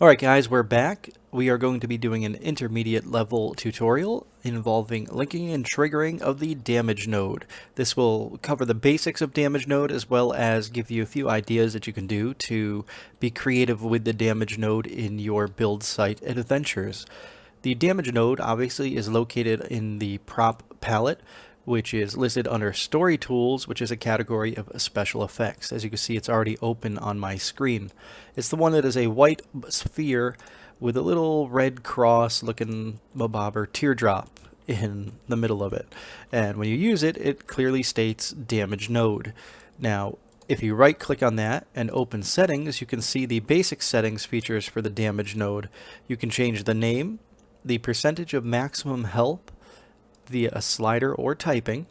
Alright guys, we're back. We are going to be doing an intermediate level tutorial involving linking and triggering of the damage node. This will cover the basics of damage node as well as give you a few ideas that you can do to be creative with the damage node in your build site adventures. The damage node obviously is located in the prop palette, which is listed under Story Tools, which is a category of special effects. As you can see, it's already open on my screen. It's the one that is a white sphere with a little red cross looking mabob or teardrop in the middle of it. And when you use it, it clearly states damage node. Now, if you right click on that and open settings, you can see the basic settings features for the damage node. You can change the name, the percentage of maximum health via a slider or typing,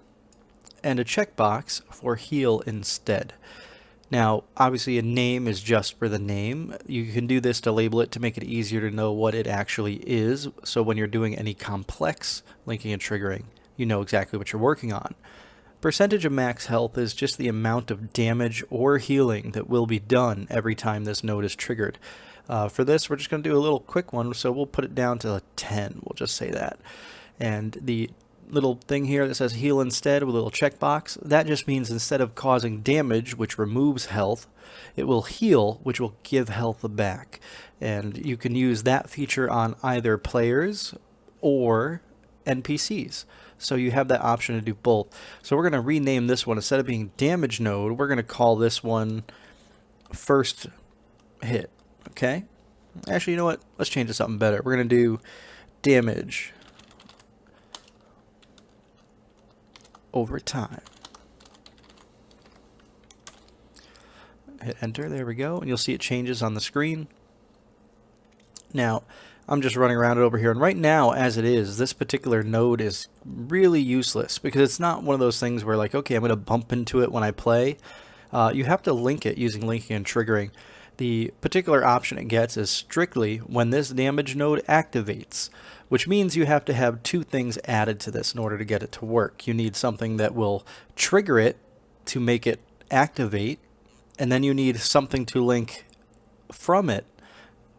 and a checkbox for heal instead. Now, obviously a name is just for the name. You can do this to label it to make it easier to know what it actually is, so when you're doing any complex linking and triggering, you know exactly what you're working on. Percentage of max health is just the amount of damage or healing that will be done every time this node is triggered. For this, we're just going to do a little quick one, so we'll put it down to 10. We'll just say that. And the little thing here that says heal instead with a little checkbox, that just means instead of causing damage, which removes health, it will heal, which will give health back. And you can use that feature on either players or NPCs. So you have that option to do both. So we're going to rename this one. Instead of being damage node, we're going to call this one first hit. Okay? Actually, you know what? Let's change to something better. We're going to do damage over time. Hit enter, there we go, and you'll see it changes on the screen. Now, I'm just running around it over here, and right now, as it is, this particular node is really useless because it's not one of those things where like, okay, I'm going to bump into it when I play. You have to link it using linking and triggering. The particular option it gets is strictly when this damage node activates, which means you have to have two things added to this in order to get it to work. You need something that will trigger it to make it activate, and then you need something to link from it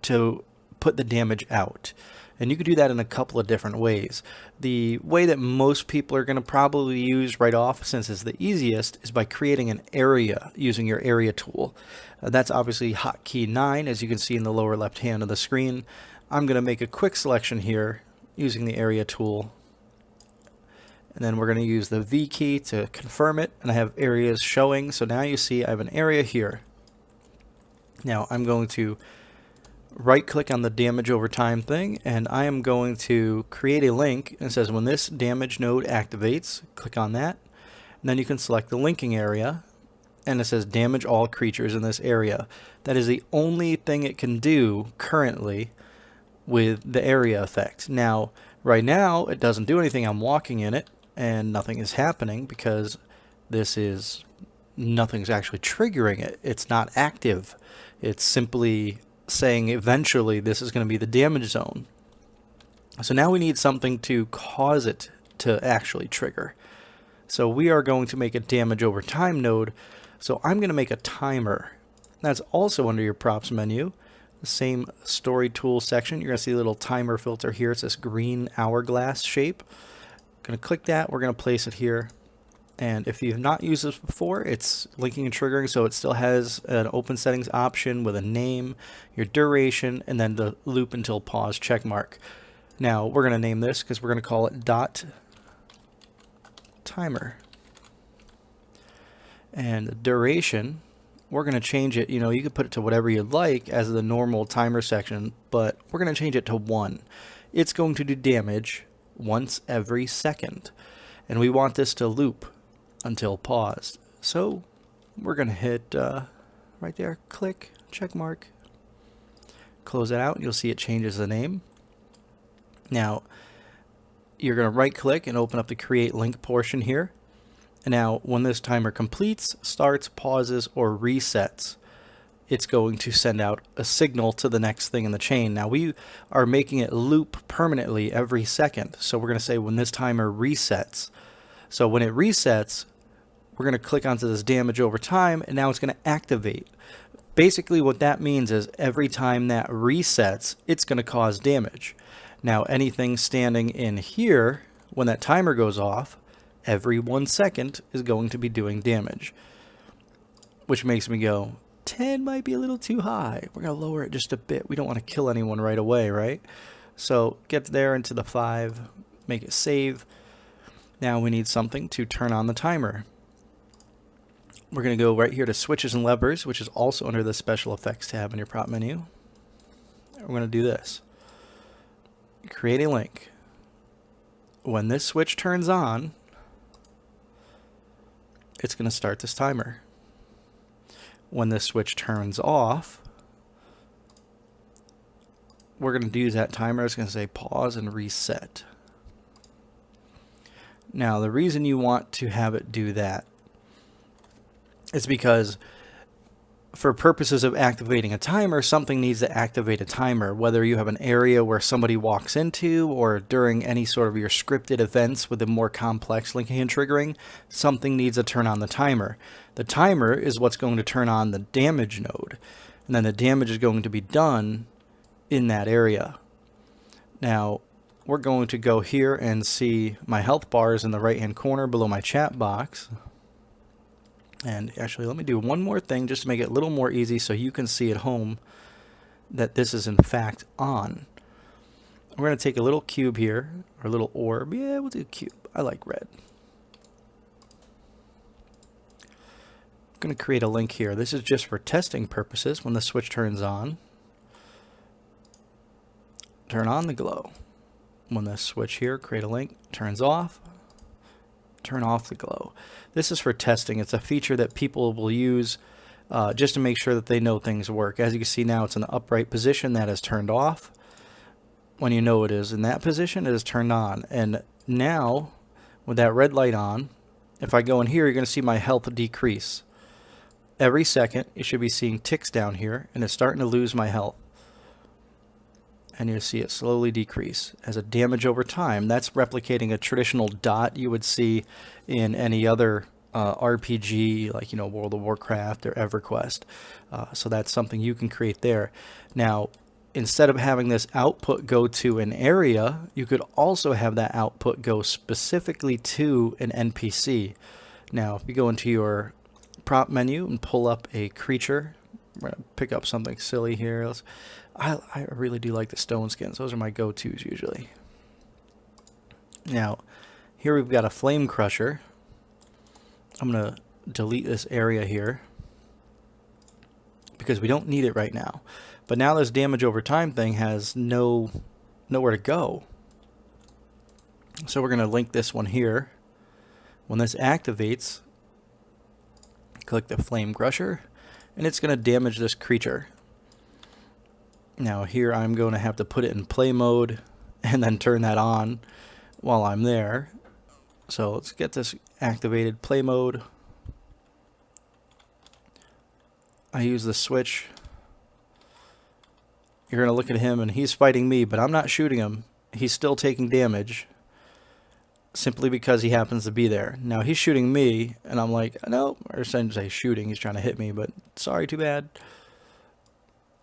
to put the damage out. And you could do that in a couple of different ways. The way that most people are going to probably use right off, since it's the easiest, is by creating an area using your area tool. That's obviously hotkey 9, as you can see in the lower left hand of the screen. I'm going to make a quick selection here using the area tool. And then we're going to use the V key to confirm it. And I have areas showing. So now you see I have an area here. Now I'm going to right click on the damage over time thing, and I am going to create a link. It says when this damage node activates, click on that, and then you can select the linking area, and it says damage all creatures in this area. That is the only thing it can do currently with the area effect. Now, right now it doesn't do anything. I'm walking in it and nothing is happening because nothing's actually triggering it. It's not active. It's simply saying eventually this is going to be the damage zone. So now we need something to cause it to actually trigger. So we are going to make a damage over time node. So I'm going to make a timer. That's also under your props menu. The same story tool section. You're going to see a little timer filter here. It's this green hourglass shape. Going to click that. We're going to place it here. And if you've not used this before, it's linking and triggering, so it still has an open settings option with a name, your duration, and then the loop until pause check mark. Now we're going to name this because we're going to call it dot timer. And the duration, we're going to change it. You know, you could put it to whatever you'd like as the normal timer section, but we're going to change it to 1. It's going to do damage once every second, and we want this to loop until paused. So we're going to hit right there, click, check mark, close it out, and you'll see it changes the name. Now you're going to right click and open up the create link portion here. And now when this timer completes, starts, pauses, or resets, it's going to send out a signal to the next thing in the chain. Now we are making it loop permanently every second. So we're going to say when this timer resets. So when it resets, we're going to click onto this damage over time, and now it's going to activate. Basically what that means is every time that resets, it's going to cause damage. Now anything standing in here, when that timer goes off, every 1 second is going to be doing damage. Which makes me go, 10 might be a little too high. We're going to lower it just a bit. We don't want to kill anyone right away, right? So get there into the 5, make it save. Now we need something to turn on the timer. We're going to go right here to switches and levers, which is also under the special effects tab in your prop menu. We're going to do this. Create a link. When this switch turns on, it's going to start this timer. When this switch turns off, we're going to use that timer. It's going to say pause and reset. Now, the reason you want to have it do that is because for purposes of activating a timer, something needs to activate a timer, whether you have an area where somebody walks into or during any sort of your scripted events with a more complex linking and triggering, something needs to turn on the timer. The timer is what's going to turn on the damage node, and then the damage is going to be done in that area. Now, we're going to go here and see my health bars in the right-hand corner below my chat box. And actually, let me do one more thing just to make it a little more easy so you can see at home that this is in fact on. We're going to take a little cube here, or a little orb. Yeah, we'll do cube. I like red. I'm going to create a link here. This is just for testing purposes. When the switch turns on, turn on the glow. When the switch here, create a link, turns off, turn off the glow. This is for testing. It's a feature that people will use just to make sure that they know things work. As you can see now, it's in the upright position. That is turned off. When you know it is in that position, it is turned on. And now, with that red light on, if I go in here, you're going to see my health decrease. Every second, you should be seeing ticks down here, and it's starting to lose my health. And you'll see it slowly decrease as a damage over time. That's replicating a traditional dot you would see in any other RPG, like, you know, World of Warcraft or EverQuest. So that's something you can create there. Now, instead of having this output go to an area, you could also have that output go specifically to an NPC. Now, if you go into your prop menu and pull up a creature, we're going to pick up something silly here. I really do like the stone skins. Those are my go-tos usually. Now, here we've got a flame crusher. I'm going to delete this area here because we don't need it right now. But now this damage over time thing has nowhere to go. So we're going to link this one here. When this activates, click the flame crusher, and it's going to damage this creature. Now here I'm going to have to put it in play mode and then turn that on while I'm there. So let's get this activated. Play mode. I use the switch. You're going to look at him and he's fighting me, but I'm not shooting him. He's still taking damage simply because he happens to be there. Now he's shooting me and I'm like, no, or I shouldn't say shooting, he's trying to hit me, but sorry, too bad.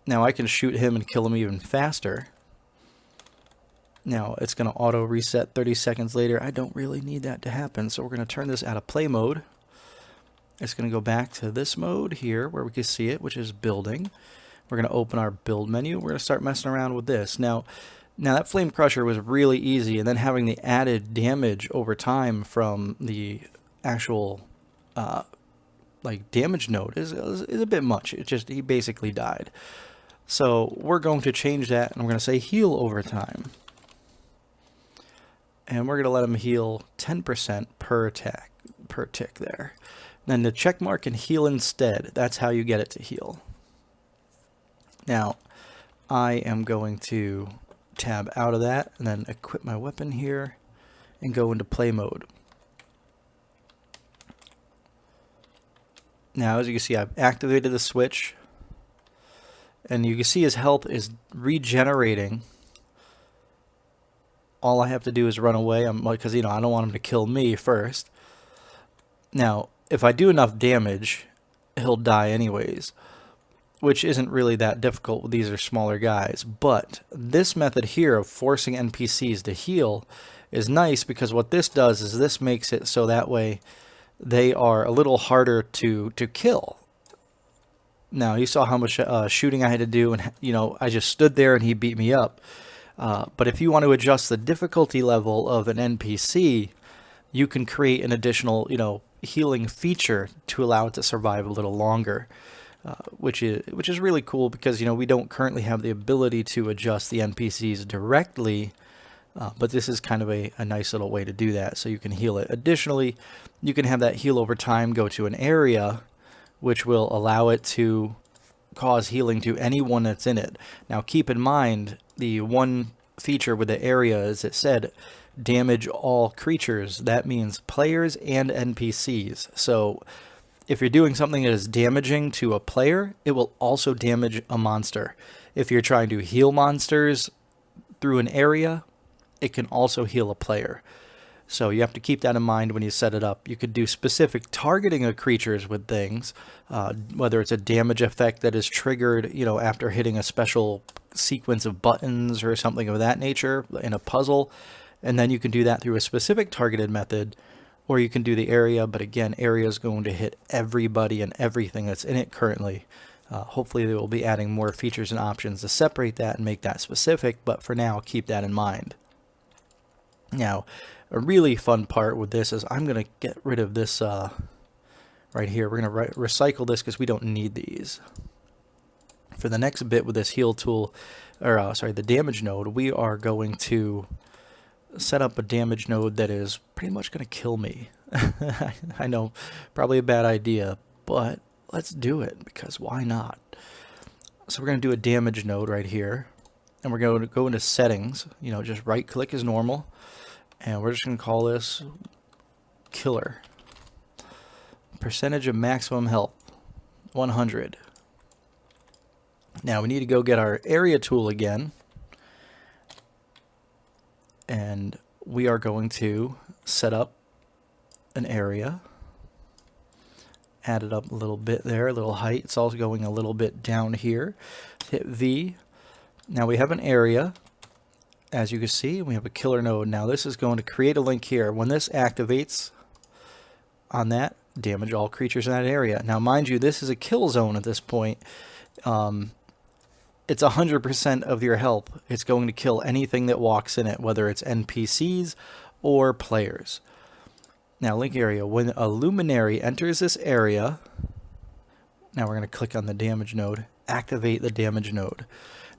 Now I can shoot him and kill him even faster. Now it's going to auto reset 30 seconds later. I don't really need that to happen, so we're going to turn this out of play mode. It's going to go back to this mode here where we can see it, which is building. We're going to open our build menu. We're going to start messing around with this. Now that flame crusher was really easy, and then having the added damage over time from the actual like damage node is a bit much. It just, he basically died. So we're going to change that, and we're going to say heal over time. And we're going to let him heal 10% per tick there. Then the check mark and heal instead. That's how you get it to heal. Now, I am going to tab out of that and then equip my weapon here and go into play mode. Now, as you can see, I've activated the switch. And you can see his health is regenerating. All I have to do is run away, because, you know, I don't want him to kill me first. Now, if I do enough damage, he'll die anyways. which isn't really that difficult. These are smaller guys. But this method here of forcing NPCs to heal is nice, because what this does is this makes it so that way they are a little harder to kill. Now, you saw how much shooting I had to do, and I just stood there and he beat me up. But if you want to adjust the difficulty level of an NPC, you can create an additional, healing feature to allow it to survive a little longer, which is really cool, because we don't currently have the ability to adjust the NPCs directly, but this is kind of a nice little way to do that, so you can heal it. Additionally, you can have that heal over time go to an area, which will allow it to cause healing to anyone that's in it. Now, keep in mind, the one feature with the area is it said damage all creatures. That means players and NPCs. So if you're doing something that is damaging to a player, it will also damage a monster. If you're trying to heal monsters through an area, it can also heal a player. So you have to keep that in mind when you set it up. You could do specific targeting of creatures with things, whether it's a damage effect that is triggered, after hitting a special sequence of buttons or something of that nature in a puzzle. And then you can do that through a specific targeted method, or you can do the area. But again, area is going to hit everybody and everything that's in it currently. Hopefully they will be adding more features and options to separate that and make that specific. But for now, keep that in mind. Now, a really fun part with this is I'm going to get rid of this right here. We're going to recycle this because we don't need these. For the next bit with this heal tool, or the damage node, we are going to set up a damage node that is pretty much going to kill me. I know, probably a bad idea, but let's do it, because why not? So we're going to do a damage node right here, and we're going to go into settings, just right click as normal. And we're just going to call this killer. Percentage of maximum health, 100. Now we need to go get our area tool again. And we are going to set up an area. Add it up a little bit there, a little height. It's also going a little bit down here. Hit V. Now we have an area. As you can see, we have a killer node. Now this is going to create a link here. When this activates on that, damage all creatures in that area. Now mind you, this is a kill zone at this point. It's 100% of your health. It's going to kill anything that walks in it, whether it's NPCs or players. Now link area, when a luminary enters this area, now we're going to click on the damage node, activate the damage node.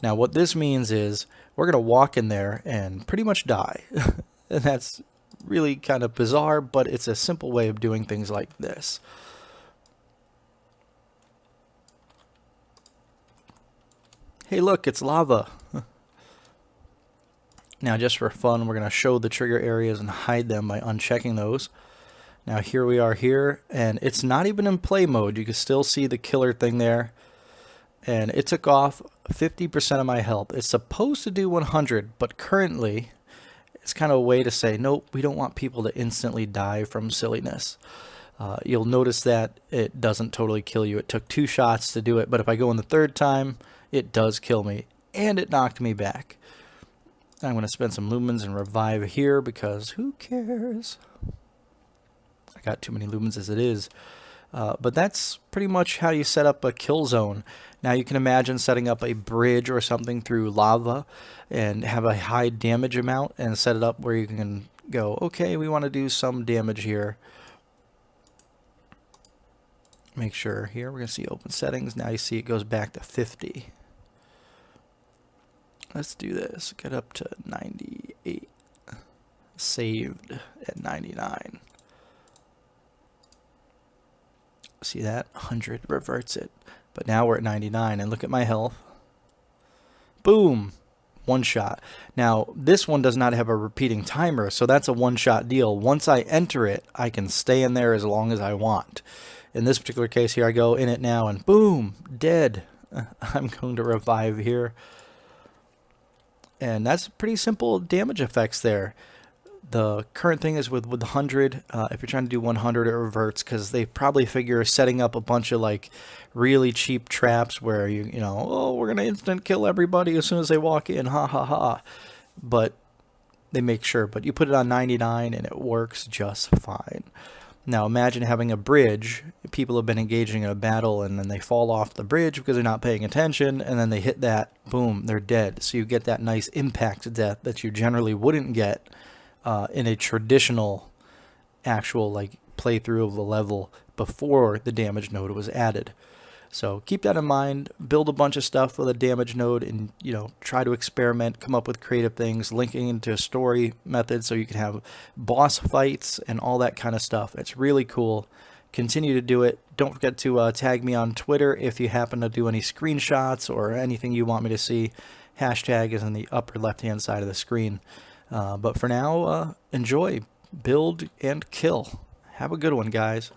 Now what this means is we're going to walk in there and pretty much die. And that's really kind of bizarre, but it's a simple way of doing things like this. Hey look, it's lava. Now just for fun, we're going to show the trigger areas and hide them by unchecking those. Now here we are here, and it's not even in play mode. You can still see the killer thing there. And it took off 50% of my health. It's supposed to do 100, but currently it's kind of a way to say, nope, we don't want people to instantly die from silliness. You'll notice that it doesn't totally kill you. It took 2 shots to do it, but if I go in the 3rd time, it does kill me, and it knocked me back. I'm going to spend some lumens and revive here, because who cares? I got too many lumens as it is. But that's pretty much how you set up a kill zone. Now you can imagine setting up a bridge or something through lava and have a high damage amount and set it up where you can go, okay, we want to do some damage here. Make sure here, we're going to see open settings. Now you see it goes back to 50. Let's do this. Get up to 98. Saved at 99. See that? 100 reverts it. But now we're at 99, and look at my health. Boom! 1 shot. Now, this one does not have a repeating timer, so that's a 1-shot deal. Once I enter it, I can stay in there as long as I want. In this particular case here, I go in it now, and boom! Dead. I'm going to revive here. And that's pretty simple damage effects there. The current thing is with 100, if you're trying to do 100, it reverts because they probably figure setting up a bunch of like really cheap traps where you know, oh, we're gonna instant kill everybody as soon as they walk in, ha ha ha. But they make sure, but you put it on 99 and it works just fine. Now imagine having a bridge. People have been engaging in a battle and then they fall off the bridge because they're not paying attention, and then they hit that, boom, they're dead. So you get that nice impact death that you generally wouldn't get in a traditional actual like playthrough of the level before the damage node was added. So keep that in mind, build a bunch of stuff with a damage node, and try to experiment, come up with creative things, linking into a story method so you can have boss fights and all that kind of stuff. It's really cool. Continue to do it. Don't forget to tag me on Twitter if you happen to do any screenshots or anything you want me to see. Hashtag is in the upper left hand side of the screen. But for now, enjoy, build, and kill. Have a good one, guys.